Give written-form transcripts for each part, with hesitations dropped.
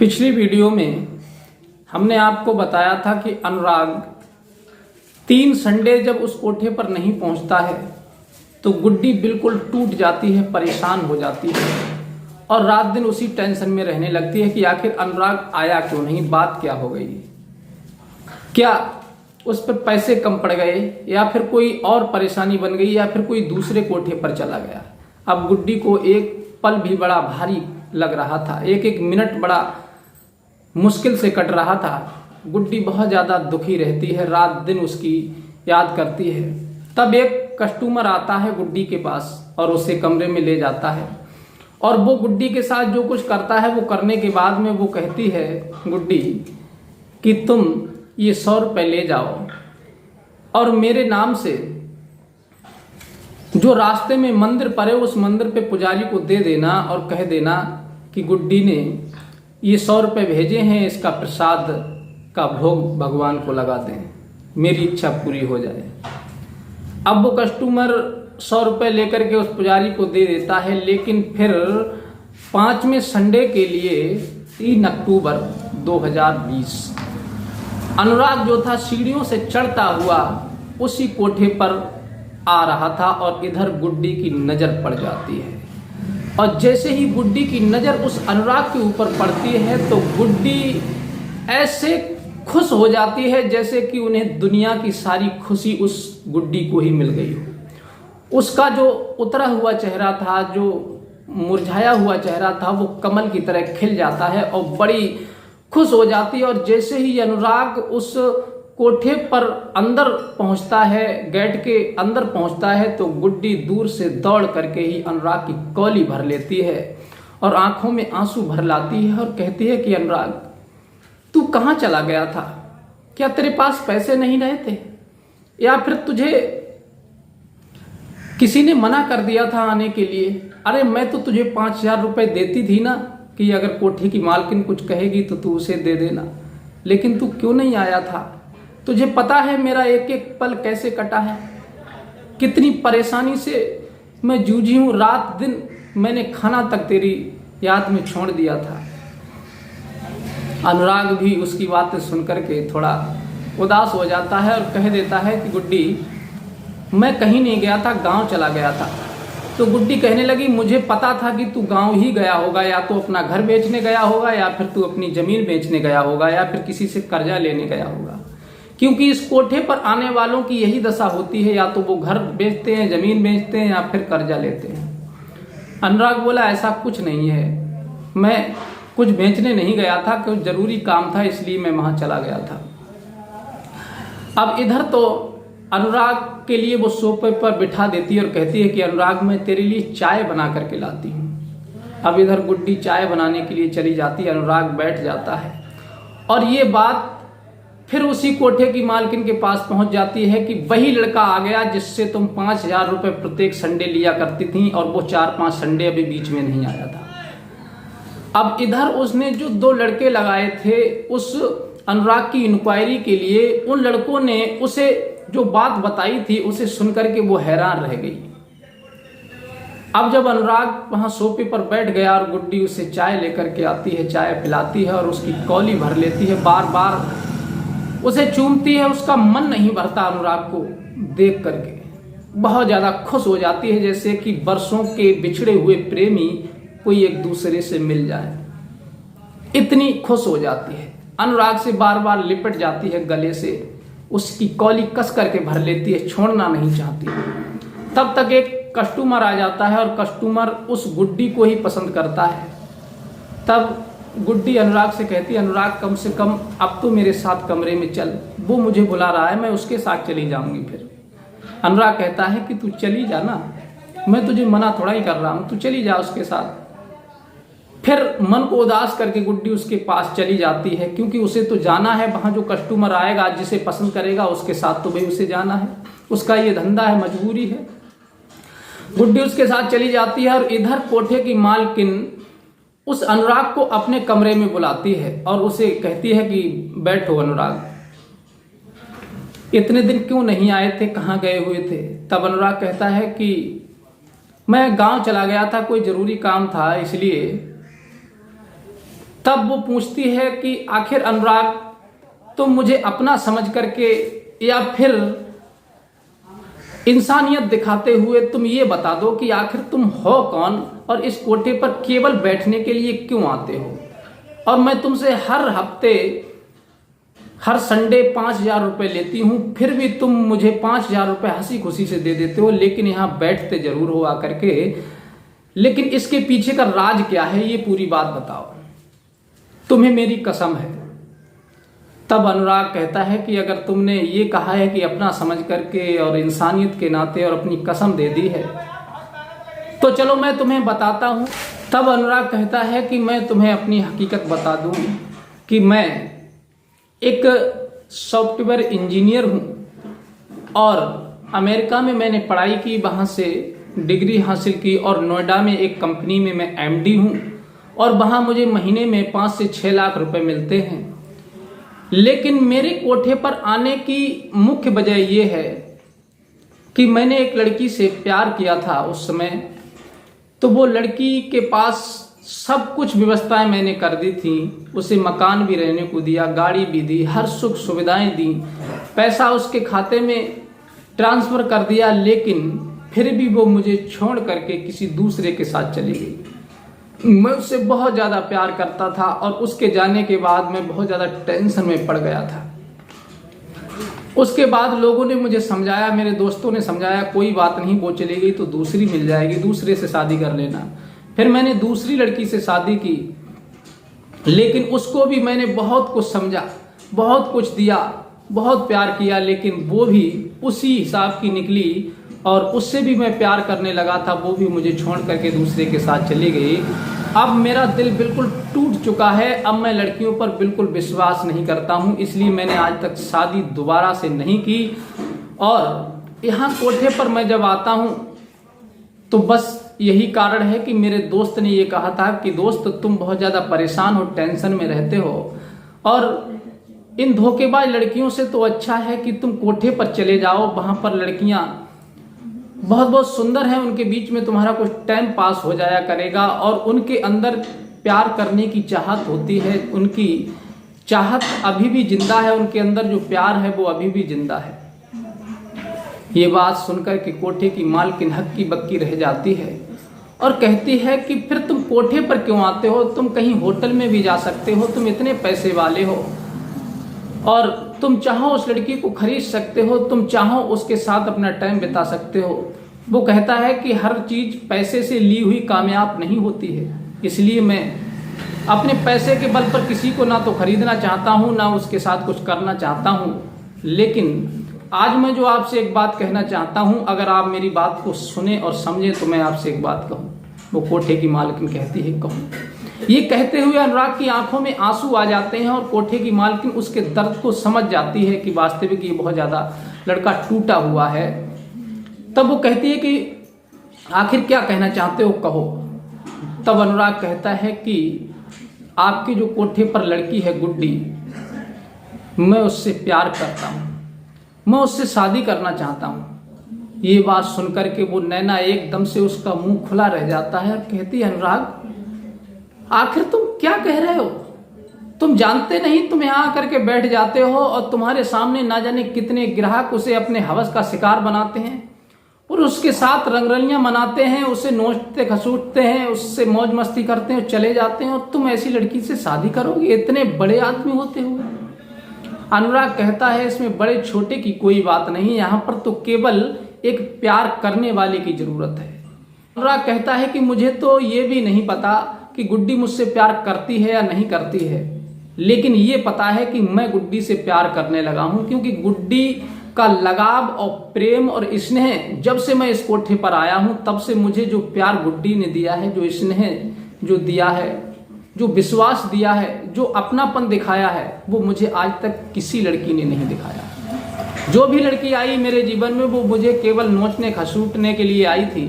पिछली वीडियो में हमने आपको बताया था कि अनुराग 3 संडे जब उस कोठे पर नहीं पहुंचता है तो गुड्डी बिल्कुल टूट जाती है, परेशान हो जाती है और रात दिन उसी टेंशन में रहने लगती है कि आखिर अनुराग आया क्यों नहीं, बात क्या हो गई, क्या उस पर पैसे कम पड़ गए या फिर कोई और परेशानी बन गई या फिर कोई दूसरे कोठे पर चला गया। अब गुड्डी को एक पल भी बड़ा भारी लग रहा था, एक एक मिनट बड़ा मुश्किल से कट रहा था। गुड्डी बहुत ज़्यादा दुखी रहती है, रात दिन उसकी याद करती है। तब एक कस्टमर आता है गुड्डी के पास और उसे कमरे में ले जाता है और वो गुड्डी के साथ जो कुछ करता है वो करने के बाद में वो कहती है गुड्डी कि तुम ये 100 रुपये ले जाओ और मेरे नाम से जो रास्ते में मंदिर पड़े उस मंदिर पे पुजारी को दे देना और कह देना कि गुड्डी ने ये 100 रुपये भेजे हैं, इसका प्रसाद का भोग भगवान को लगा दें, मेरी इच्छा पूरी हो जाए। अब वो कस्टमर 100 रुपये लेकर के उस पुजारी को दे देता है, लेकिन फिर 5वें संडे के लिए 3 अक्टूबर 2020 अनुराग जो था सीढ़ियों से चढ़ता हुआ उसी कोठे पर आ रहा था और इधर गुड्डी की नज़र पड़ जाती है। और जैसे ही गुड्डी की नज़र उस अनुराग के ऊपर पड़ती है तो गुड्डी ऐसे खुश हो जाती है जैसे कि उन्हें दुनिया की सारी खुशी उस गुड्डी को ही मिल गई हो। उसका जो उतरा हुआ चेहरा था, जो मुरझाया हुआ चेहरा था, वो कमल की तरह खिल जाता है और बड़ी खुश हो जाती है। और जैसे ही अनुराग उस कोठे पर अंदर पहुंचता है, गेट के अंदर पहुंचता है, तो गुड्डी दूर से दौड़ करके ही अनुराग की कौली भर लेती है और आंखों में आंसू भर लाती है और कहती है कि अनुराग तू कहाँ चला गया था? क्या तेरे पास पैसे नहीं रहे थे या फिर तुझे किसी ने मना कर दिया था आने के लिए? अरे मैं तो तुझे 5000 रुपये देती थी ना कि अगर कोठी की मालकिन कुछ कहेगी तो तू उसे दे देना, लेकिन तू क्यों नहीं आया था? तुझे पता है मेरा एक एक पल कैसे कटा है, कितनी परेशानी से मैं जूझी हूँ, रात दिन मैंने खाना तक तेरी याद में छोड़ दिया था। अनुराग भी उसकी बातें सुनकर के थोड़ा उदास हो जाता है और कह देता है कि गुड्डी मैं कहीं नहीं गया था, गांव चला गया था। तो गुड्डी कहने लगी मुझे पता था कि तू गांव ही गया होगा, या तो अपना घर बेचने गया होगा या फिर तू अपनी ज़मीन बेचने गया होगा या फिर किसी से कर्जा लेने गया होगा, क्योंकि इस कोठे पर आने वालों की यही दशा होती है, या तो वो घर बेचते हैं, ज़मीन बेचते हैं या फिर कर्जा लेते हैं। अनुराग बोला ऐसा कुछ नहीं है, मैं कुछ बेचने नहीं गया था, कुछ ज़रूरी काम था इसलिए मैं वहाँ चला गया था। अब इधर तो अनुराग के लिए वो सोफे पर बिठा देती है और कहती है कि अनुराग मैं तेरे लिए चाय बना करके लाती हूँ। अब इधर गुड्डी चाय बनाने के लिए चली जाती है, अनुराग बैठ जाता है और ये बात फिर उसी कोठे की मालकिन के पास पहुंच जाती है कि वही लड़का आ गया जिससे तुम 5000 रुपये प्रत्येक संडे लिया करती थी और वो 4-5 संडे अभी बीच में नहीं आया था। अब इधर उसने जो 2 लड़के लगाए थे उस अनुराग की इंक्वायरी के लिए, उन लड़कों ने उसे जो बात बताई थी उसे सुनकर के वो हैरान रह गई। अब जब अनुराग वहां सोफे पर बैठ गया और गुड्डी उसे चाय लेकर के आती है, चाय पिलाती है और उसकी कौली भर लेती है, बार बार उसे चूमती है, उसका मन नहीं भरता अनुराग को देख करके। बहुत ज़्यादा खुश हो जाती है जैसे कि बरसों के बिछड़े हुए प्रेमी कोई एक दूसरे से मिल जाए, इतनी खुश हो जाती है। अनुराग से बार बार लिपट जाती है गले से, उसकी कौली कस करके भर लेती है, छोड़ना नहीं चाहती। तब तक एक कस्टमर आ जाता है और कस्टमर उस गुड्डी को ही पसंद करता है। तब गुड्डी अनुराग से कहती है अनुराग कम से कम अब तो मेरे साथ कमरे में चल, वो मुझे बुला रहा है, मैं उसके साथ चली जाऊंगी। फिर अनुराग कहता है कि तू चली जा ना, मैं तुझे मना थोड़ा ही कर रहा हूँ, तू चली जा उसके साथ। फिर मन को उदास करके गुड्डी उसके पास चली जाती है, क्योंकि उसे तो जाना है, वहाँ जो कस्टमर आएगा जिसे पसंद करेगा उसके साथ तो भाई उसे जाना है, उसका ये धंधा है, मजबूरी है। गुड्डी उसके साथ चली जाती है और इधर कोठे की मालकिन उस अनुराग को अपने कमरे में बुलाती है और उसे कहती है कि बैठो अनुराग, इतने दिन क्यों नहीं आए थे, कहाँ गए हुए थे? तब अनुराग कहता है कि मैं गांव चला गया था, कोई ज़रूरी काम था इसलिए तब वो पूछती है कि आखिर अनुराग, तुम मुझे अपना समझ करके या फिर इंसानियत दिखाते हुए तुम ये बता दो कि आखिर तुम हो कौन और इस कोठे पर केवल बैठने के लिए क्यों आते हो। और मैं तुमसे हर हफ्ते हर संडे 5,000 रुपये लेती हूँ, फिर भी तुम मुझे 5,000 रुपये हंसी खुशी से दे देते हो, लेकिन यहाँ बैठते जरूर हो आकर के। लेकिन इसके पीछे का राज क्या है, ये पूरी बात बताओ, तुम्हें मेरी कसम है। तब अनुराग कहता है कि अगर तुमने ये कहा है कि अपना समझ करके और इंसानियत के नाते और अपनी कसम दे दी है, तो चलो मैं तुम्हें बताता हूँ। तब अनुराग कहता है कि मैं तुम्हें अपनी हकीकत बता दूँ कि मैं एक सॉफ्टवेयर इंजीनियर हूँ और अमेरिका में मैंने पढ़ाई की, वहाँ से डिग्री हासिल की और नोएडा में एक कंपनी में मैं एमडी हूँ और वहाँ मुझे महीने में 5 से 6 लाख रुपए मिलते हैं। लेकिन मेरे कोठे पर आने की मुख्य वजह यह है कि मैंने एक लड़की से प्यार किया था उस समय। तो वो लड़की के पास सब कुछ व्यवस्थाएं मैंने कर दी थी, उसे मकान भी रहने को दिया, गाड़ी भी दी, हर सुख सुविधाएं दी, पैसा उसके खाते में ट्रांसफर कर दिया। लेकिन फिर भी वो मुझे छोड़ करके किसी दूसरे के साथ चली गई। मैं उससे बहुत ज़्यादा प्यार करता था और उसके जाने के बाद मैं बहुत ज़्यादा टेंशन में पड़ गया था। उसके बाद लोगों ने मुझे समझाया, मेरे दोस्तों ने समझाया, कोई बात नहीं, वो चली गई तो दूसरी मिल जाएगी, दूसरे से शादी कर लेना। फिर मैंने दूसरी लड़की से शादी की, लेकिन उसको भी मैंने बहुत कुछ समझा, बहुत कुछ दिया, बहुत प्यार किया, लेकिन वो भी उसी हिसाब की निकली और उससे भी मैं प्यार करने लगा था, वो भी मुझे छोड़ करके दूसरे के साथ चली गई। अब मेरा दिल बिल्कुल टूट चुका है, अब मैं लड़कियों पर बिल्कुल विश्वास नहीं करता हूँ, इसलिए मैंने आज तक शादी दोबारा से नहीं की। और यहाँ कोठे पर मैं जब आता हूँ तो बस यही कारण है कि मेरे दोस्त ने ये कहा था कि दोस्त तुम बहुत ज़्यादा परेशान हो, टेंशन में रहते हो और इन धोखेबाज लड़कियों से तो अच्छा है कि तुम कोठे पर चले जाओ, वहाँ पर लड़कियाँ बहुत बहुत सुंदर हैं, उनके बीच में तुम्हारा कुछ टाइम पास हो जाया करेगा और उनके अंदर प्यार करने की चाहत होती है, उनकी चाहत अभी भी जिंदा है, उनके अंदर जो प्यार है वो अभी भी जिंदा है। ये बात सुनकर के कोठे की मालकिन हक्की बक्की रह जाती है और कहती है कि फिर तुम कोठे पर क्यों आते हो, तुम कहीं होटल में भी जा सकते हो, तुम इतने पैसे वाले हो और तुम चाहो उस लड़की को खरीद सकते हो, तुम चाहो उसके साथ अपना टाइम बिता सकते हो। वो कहता है कि हर चीज पैसे से ली हुई कामयाब नहीं होती है, इसलिए मैं अपने पैसे के बल पर किसी को ना तो खरीदना चाहता हूँ, ना उसके साथ कुछ करना चाहता हूँ। लेकिन आज मैं जो आपसे एक बात कहना चाहता हूँ, अगर आप मेरी बात को सुने और समझे तो मैं आपसे एक बात कहूँ। वो कोठे की मालकिन कहती है कहूँ। ये कहते हुए अनुराग की आंखों में आंसू आ जाते हैं और कोठे की मालकिन उसके दर्द को समझ जाती है कि वास्तविक ये बहुत ज्यादा लड़का टूटा हुआ है। तब वो कहती है कि आखिर क्या कहना चाहते हो, कहो। तब अनुराग कहता है कि आपके जो कोठे पर लड़की है गुड्डी, मैं उससे प्यार करता हूँ, मैं उससे शादी करना चाहता हूँ। ये बात सुनकर के वो नैना एकदम से उसका मुंह खुला रह जाता है और कहती है अनुराग आखिर तुम क्या कह रहे हो, तुम जानते नहीं, तुम यहाँ आकर के बैठ जाते हो और तुम्हारे सामने ना जाने कितने ग्राहक उसे अपने हवस का शिकार बनाते हैं और उसके साथ रंगरलियां मनाते हैं, उसे नोचते खसूटते हैं, उससे मौज मस्ती करते हैं, चले जाते हैं और तुम ऐसी लड़की से शादी करोगे इतने बड़े आदमी होते हुए। अनुराग कहता है इसमें बड़े छोटे की कोई बात नहीं, यहाँ पर तो केवल एक प्यार करने वाले की जरूरत है। अनुराग कहता है कि मुझे तो ये भी नहीं पता कि गुड्डी मुझसे प्यार करती है या नहीं करती है, लेकिन ये पता है कि मैं गुड्डी से प्यार करने लगा हूं, क्योंकि गुड्डी का लगाव और प्रेम और स्नेह जब से मैं इस कोठे पर आया हूं तब से मुझे जो प्यार गुड्डी ने दिया है, जो स्नेह जो दिया है, जो विश्वास दिया है, जो अपनापन दिखाया है, वो मुझे आज तक किसी लड़की ने नहीं दिखाया। जो भी लड़की आई मेरे जीवन में वो मुझे केवल नोचने खसूटने के लिए आई थी,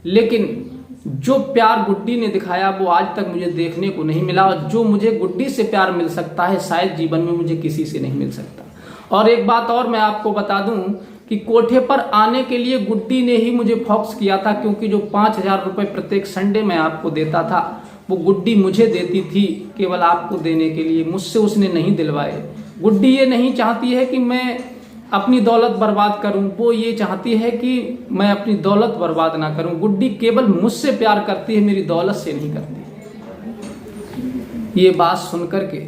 लेकिन जो प्यार गुड्डी ने दिखाया वो आज तक मुझे देखने को नहीं मिला और जो मुझे गुड्डी से प्यार मिल सकता है शायद जीवन में मुझे किसी से नहीं मिल सकता। और एक बात और मैं आपको बता दूं कि कोठे पर आने के लिए गुड्डी ने ही मुझे फोकस किया था, क्योंकि जो 5,000 रुपए प्रत्येक संडे में आपको देता था वो गुड्डी मुझे देती थी केवल आपको देने के लिए, मुझसे उसने नहीं दिलवाए। गुड्डी ये नहीं चाहती है कि मैं अपनी दौलत बर्बाद करूं, वो ये चाहती है कि मैं अपनी दौलत बर्बाद ना करूं। गुड्डी केवल मुझसे प्यार करती है, मेरी दौलत से नहीं करती। ये बात सुनकर के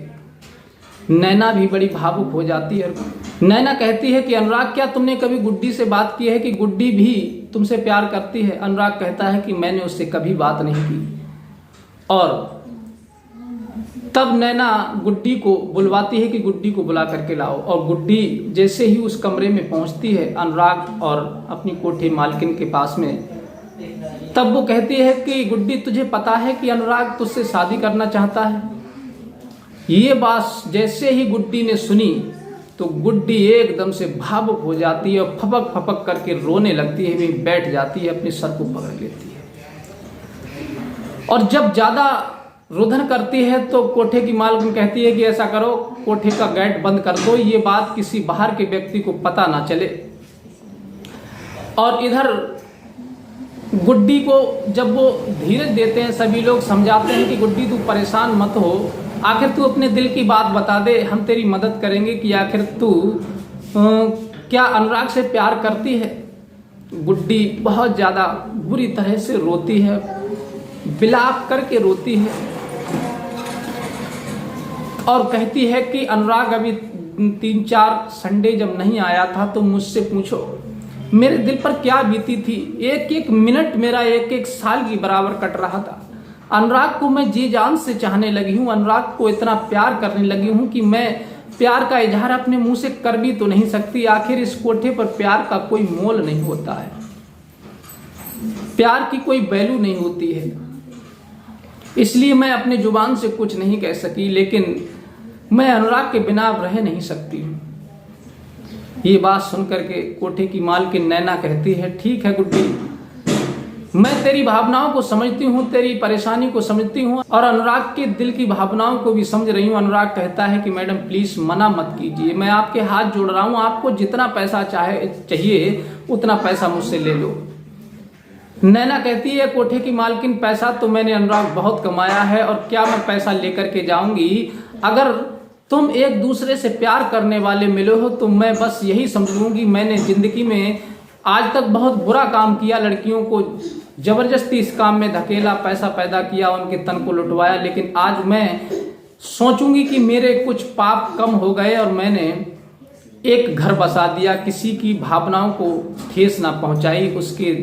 नैना भी बड़ी भावुक हो जाती है। नैना कहती है कि अनुराग, क्या तुमने कभी गुड्डी से बात की है कि गुड्डी भी तुमसे प्यार करती है? अनुराग कहता है कि मैंने उससे कभी बात नहीं की। और तब नैना गुड्डी को बुलवाती है कि गुड्डी को बुला करके लाओ। और गुड्डी जैसे ही उस कमरे में पहुंचती है अनुराग और अपनी कोठी मालकिन के पास में, तब वो कहती है कि गुड्डी, तुझे पता है कि अनुराग तुझसे शादी करना चाहता है? ये बात जैसे ही गुड्डी ने सुनी तो गुड्डी एकदम से भावुक हो जाती है और फपक फपक करके रोने लगती है, वहीं बैठ जाती है, अपने सर को पकड़ लेती है। और जब ज्यादा रुदन करती है तो कोठे की मालकिन कहती है कि ऐसा करो, कोठे का गेट बंद कर दो, ये बात किसी बाहर के व्यक्ति को पता ना चले। और इधर गुड्डी को जब वो धीरज देते हैं, सभी लोग समझाते हैं कि गुड्डी तू परेशान मत हो, आखिर तू अपने दिल की बात बता दे, हम तेरी मदद करेंगे कि आखिर तू क्या अनुराग से प्यार करती है। गुड्डी बहुत ज्यादा बुरी तरह से रोती है, विलाप करके रोती है और कहती है कि अनुराग अभी 3-4 संडे जब नहीं आया था तो मुझसे पूछो मेरे दिल पर क्या बीती थी। एक एक मिनट मेरा एक एक साल की बराबर कट रहा था। अनुराग को मैं जी जान से चाहने लगी हूँ, अनुराग को इतना प्यार करने लगी हूँ कि मैं प्यार का इजहार अपने मुंह से कर भी तो नहीं सकती। आखिर इस कोठे पर प्यार का कोई मोल नहीं होता है, प्यार की कोई वैल्यू नहीं होती है, इसलिए मैं अपने जुबान से कुछ नहीं कह सकी, लेकिन मैं अनुराग के बिना अब रह नहीं सकती हूँ। ये बात सुनकर के कोठे की मालकिन नैना कहती है, ठीक है गुड्डी, मैं तेरी भावनाओं को समझती हूँ, तेरी परेशानी को समझती हूँ और अनुराग के दिल की भावनाओं को भी समझ रही हूँ। अनुराग कहता है कि मैडम प्लीज मना मत कीजिए, मैं आपके हाथ जोड़ रहा हूँ, आपको जितना पैसा चाहिए उतना पैसा मुझसे ले लो। नैना कहती है, कोठे की मालकिन, पैसा तो मैंने अनुराग बहुत कमाया है और क्या मैं पैसा लेकर के जाऊंगी। अगर तुम एक दूसरे से प्यार करने वाले मिले हो तो मैं बस यही समझ लूंगी मैंने जिंदगी में आज तक बहुत बुरा काम किया, लड़कियों को जबरदस्ती इस काम में धकेला, पैसा पैदा किया, उनके तन को लुटवाया, लेकिन आज मैं सोचूंगी कि मेरे कुछ पाप कम हो गए और मैंने एक घर बसा दिया, किसी की भावनाओं को ठेस ना पहुंचाई, उसके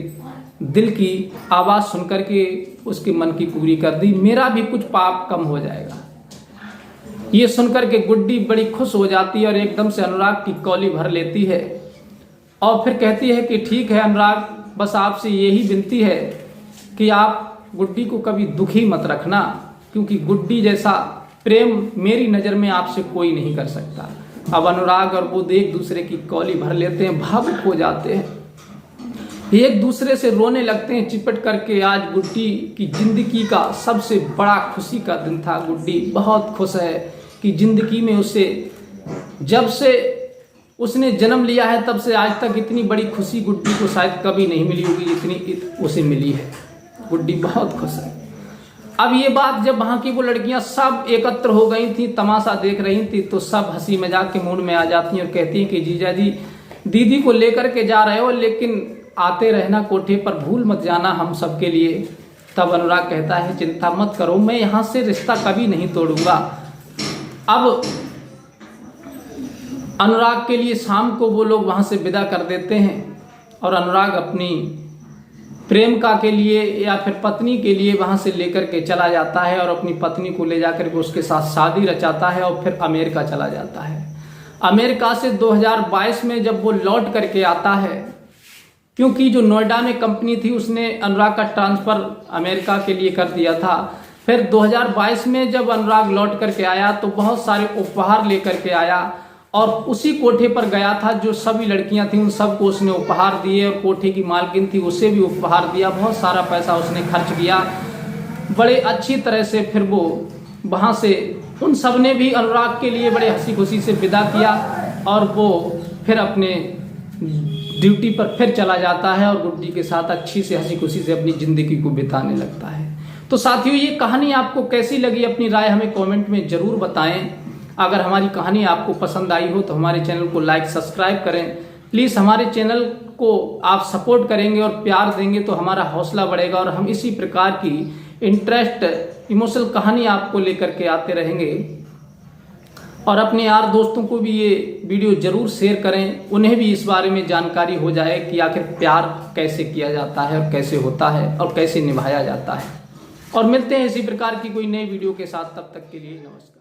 दिल की आवाज सुनकर के उसके मन की पूरी कर दी, मेरा भी कुछ पाप कम हो जाएगा। ये सुनकर के गुड्डी बड़ी खुश हो जाती है और एकदम से अनुराग की कौली भर लेती है और फिर कहती है कि ठीक है अनुराग, बस आपसे यही विनती है कि आप गुड्डी को कभी दुखी मत रखना, क्योंकि गुड्डी जैसा प्रेम मेरी नज़र में आपसे कोई नहीं कर सकता। अब अनुराग और वो एक दूसरे की कौली भर लेते हैं, भावुक हो जाते हैं, एक दूसरे से रोने लगते हैं चिपट करके। आज गुड्डी की जिंदगी का सबसे बड़ा खुशी का दिन था। गुड्डी बहुत खुश है कि जिंदगी में उसे, जब से उसने जन्म लिया है तब से आज तक इतनी बड़ी खुशी गुड्डी को शायद कभी नहीं मिली होगी, इतनी उसे मिली है। गुड्डी बहुत खुश है। अब ये बात जब वहां की वो लड़कियां सब एकत्र हो गई थी, तमाशा देख रही थी, तो सब हंसी मजाक के मूड में आ जाती हैं और कहती हैं कि जीजा जी दीदी को लेकर के जा रहे हो, लेकिन आते रहना कोठे पर, भूल मत जाना हम सबके लिए। तब अनुराग कहता है, चिंता मत करो, मैं यहाँ से रिश्ता कभी नहीं तोड़ूंगा। अब अनुराग के लिए शाम को वो लोग वहां से विदा कर देते हैं और अनुराग अपनी प्रेमिका के लिए या फिर पत्नी के लिए वहां से लेकर के चला जाता है और अपनी पत्नी को ले जाकर के उसके साथ शादी रचाता है और फिर अमेरिका चला जाता है। अमेरिका से 2022 में जब वो लौट करके आता है, क्योंकि जो नोएडा में कंपनी थी उसने अनुराग का ट्रांसफर अमेरिका के लिए कर दिया था। फिर 2022 में जब अनुराग लौट करके आया तो बहुत सारे उपहार लेकर के आया और उसी कोठे पर गया था, जो सभी लड़कियां थी उन सबको उसने उपहार दिए और कोठे की मालकिन थी उसे भी उपहार दिया, बहुत सारा पैसा उसने खर्च किया बड़े अच्छी तरह से। फिर वो वहां से उन सब ने भी अनुराग के लिए बड़े हंसी खुशी से विदा किया और वो फिर अपने ड्यूटी पर फिर चला जाता है और गुड्डी के साथ अच्छी से हंसी खुशी से अपनी जिंदगी को बिताने लगता है। तो साथियों, ये कहानी आपको कैसी लगी, अपनी राय हमें कमेंट में जरूर बताएं। अगर हमारी कहानी आपको पसंद आई हो तो हमारे चैनल को लाइक सब्सक्राइब करें। प्लीज़ हमारे चैनल को आप सपोर्ट करेंगे और प्यार देंगे तो हमारा हौसला बढ़ेगा और हम इसी प्रकार की इंटरेस्ट इमोशनल कहानी आपको लेकर के आते रहेंगे। और अपने यार दोस्तों को भी ये वीडियो जरूर शेयर करें, उन्हें भी इस बारे में जानकारी हो जाए कि आखिर प्यार कैसे किया जाता है और कैसे होता है और कैसे निभाया जाता है। और मिलते हैं इसी प्रकार की कोई नई वीडियो के साथ, तब तक के लिए नमस्कार।